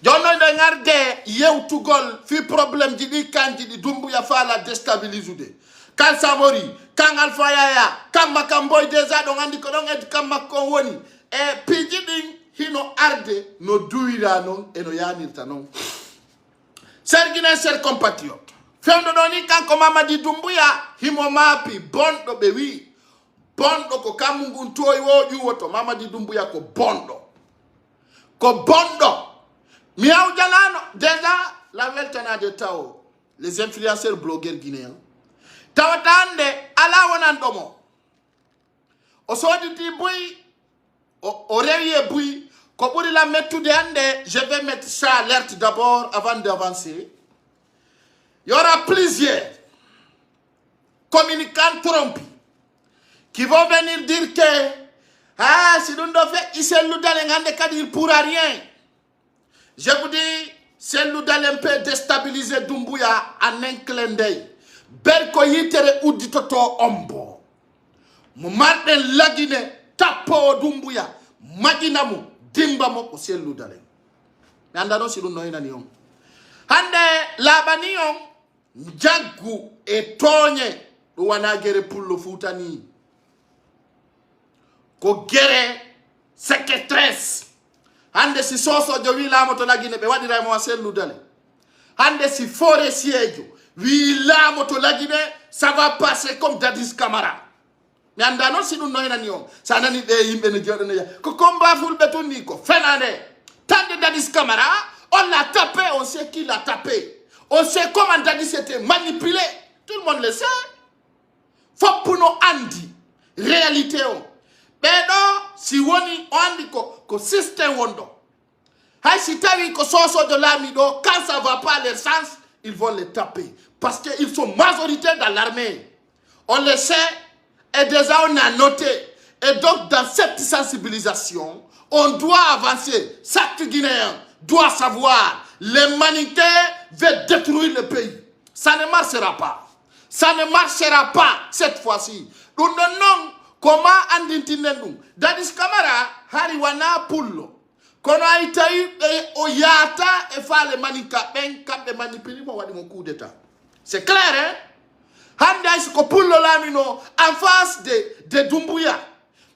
Jono de ngarde yew tugol fi problème di kanji di Doumbouya fa la déstabiliser kan Samori kan Alpha Yaya kan Makamboy déjà do ngandi ko don et kan makko woni e piji din hino arde no duira non e no yanirta non sergine ser compatriote fendo doni kan ko Mamadi Doumbouya himo mapi bondo be wi bondo ko kamungun toy woju woto Mamadi Doumbouya ko bondo Miaou Jalano, déjà, la Veltana de Tao, les influenceurs blogueurs guinéens. Tawatande, ala wanandomo. Osodi di boui, oreille boui, koburi la mettre de ande, je vais mettre ça alerte d'abord avant d'avancer. Il y aura plusieurs communicants trompés qui vont venir dire que, si nous devons faire, il s'est l'oudal il ne pourra rien. Je vous dis, c'est l'oudal un peu déstabiliser Doumbouya en un clin d'œil. Berko yitere uditoto ombo. Mumarten lagine tapo Doumbouya. Maginamu dimbamo ko c'est l'oudal. Nandano si l'on ni on. Hande labani on njagu etonye wanagere pullo futani. Ko gere secrétaire. Hande si soso jo wi lamo to lagine be wadira mo selu dale. Hande si forestier jo wi lamo to lagine ça va passer comme Dadis Camara. Mi andano si dun noyna ni on. Sa nani de yimbe ne jodone ya. Ko combat fulbe to ni ko fenane. Tande Dadis Camara, on l'a tapé, on sait qui l'a tapé. On sait comment Dadis était manipulé. Tout le monde le sait. Faut pour nous andi réalité on. Bedo si woni andi ko système wondo. Hay si tawi ko soso de l'amido, quand ça va pas les sens, ils vont les taper. Parce qu'ils sont majoritaires dans l'armée. On le sait, et déjà on a noté. Et donc dans cette sensibilisation, on doit avancer. Chaque Guinéen doit savoir, les Maninkés veulent détruire le pays. Ça ne marchera pas. Ça ne marchera pas cette fois-ci. Nous donnons comment andintinendum Dadis Camara hari wana pullo kono aitai oyata e fale manika ben kambe manipuli mo wadi mon coup d'état. C'est clair hein? Handa is ko pullo lamino en face de Doumbouya.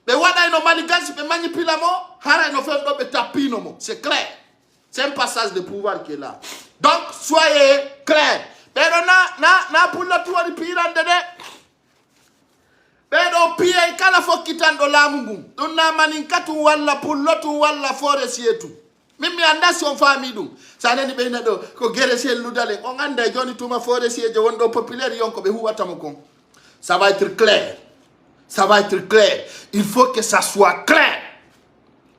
Be wada ino manigas be manipula mo hara ino fendo be tapino mo. C'est clair. C'est un passage de pouvoir qui est là. Donc soyez clair. Pero na pullo tuwa pirande de Bedo piye kala fo kitando lamungu. Donna maninkatu walla pullotu walla foresietu. Mimi andasi on famidum. Sanani be nado ko gerese ludale. On anda joni tuma foresie je wondo populaire yonko be huwata moko. Ça va être clair. Ça va être clair. Il faut que ça soit clair.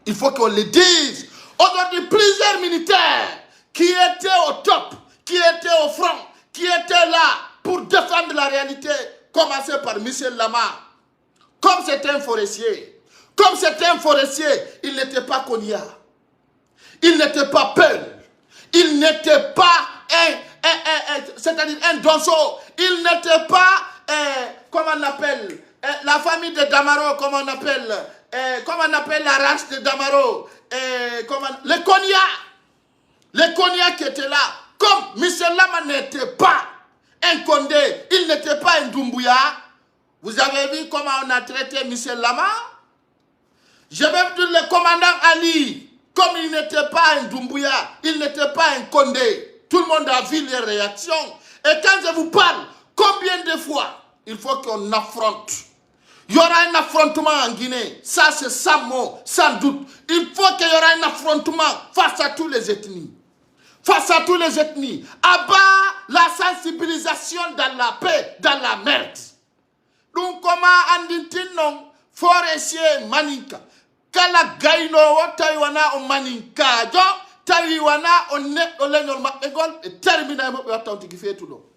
Il faut qu'on le dise. Aujourd'hui plusieurs militaires qui étaient au top, qui étaient au front, qui étaient là pour défendre la réalité. Commencez par Michel Lama. Comme c'était un forestier. Comme c'était un forestier, il n'était pas Konya. Il n'était pas Peul. Il n'était pas c'est-à-dire un donso. Il n'était pas, comment on appelle, la famille de Damaro, comment on appelle la race de Damaro. Les Konya. Les Konya qui étaient là. Comme Michel Lama n'était pas un Condé, il n'était pas un Doumbouya. Vous avez vu comment on a traité Michel Lama? Je vais vous dire le commandant Ali, comme il n'était pas un Doumbouya, il n'était pas un Condé. Tout le monde a vu les réactions. Et quand je vous parle, combien de fois il faut qu'on affronte? Il y aura un affrontement en Guinée. Ça, c'est sans mot, sans doute. Il faut qu'il y aura un affrontement face à tous les ethnies. Face à tous les ethnies. Abat la sensibilisation dans la paix, dans la merde. Donc, comment andintinon forestier maninka? Kala gaino taiwana o maninka jo taiwana on net o leñol mabbe gol e termina mabbe wattawti ki fetudo.